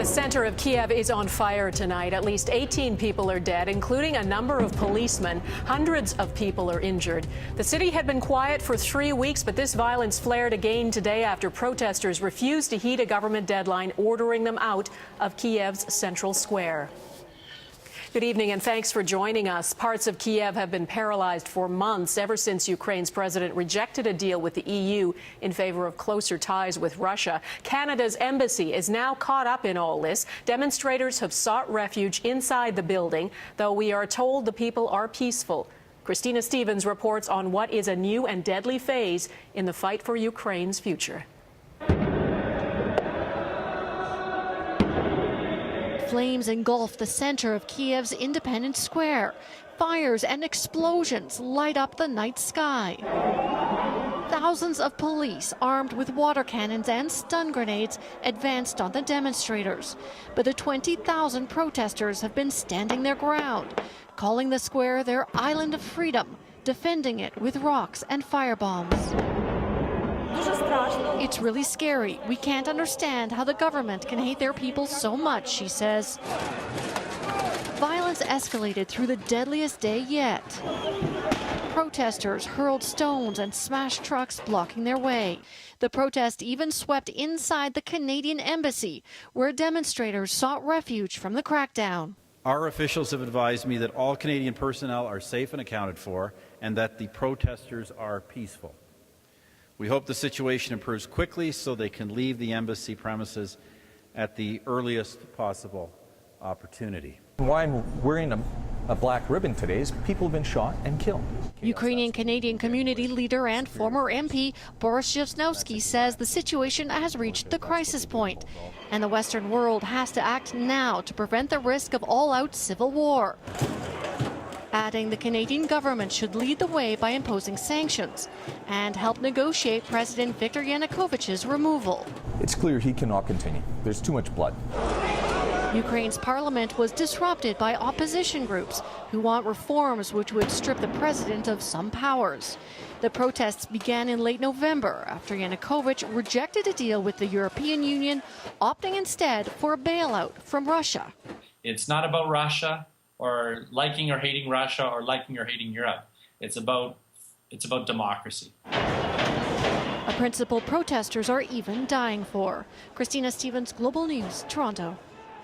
center of Kiev is on fire tonight. At least 18 people are dead, including a number of policemen. Hundreds of people are injured. The city had been quiet for 3 weeks, but this violence flared again today after protesters refused to heed a government deadline ordering them out of Kiev's central square. Good evening and thanks for joining us. Parts of Kiev have been paralyzed for months ever since Ukraine's president rejected a deal with the EU in favor of closer ties with Russia. Canada's embassy is now caught up in all this. Demonstrators have sought refuge inside the building, though we are told the people are peaceful. Christina Stevens reports on what is a new and deadly phase in the fight for Ukraine's future. Flames engulf the center of Kiev's Independence Square. Fires and explosions light up the night sky. Thousands of police, armed with water cannons and stun grenades, advanced on the demonstrators. But the 20,000 protesters have been standing their ground, calling the square their island of freedom, defending it with rocks and firebombs. It's really scary. We can't understand how the government can hate their people so much, she says. Violence escalated through the deadliest day yet. Protesters hurled stones and smashed trucks blocking their way. The protest even swept inside the Canadian embassy, where demonstrators sought refuge from the crackdown. Our officials have advised me that all Canadian personnel are safe and accounted for, and that the protesters are peaceful. We hope the situation improves quickly so they can leave the embassy premises at the earliest possible opportunity. Why I'm wearing a black ribbon today is people have been shot and killed. Ukrainian-Canadian community leader and former MP Boris Yasnowski says the situation has reached the crisis point, and the Western world has to act now to prevent the risk of all-out civil war. Adding the Canadian government should lead the way by imposing sanctions and help negotiate President Viktor Yanukovych's removal. It's clear he cannot continue. There's too much blood. Ukraine's parliament was disrupted by opposition groups who want reforms which would strip the president of some powers. The protests began in late November after Yanukovych rejected a deal with the European Union, opting instead for a bailout from Russia. It's not about Russia, or liking or hating Russia, or liking or hating Europe. It's about democracy. A principle protesters are even dying for. Christina Stevens, Global News, Toronto.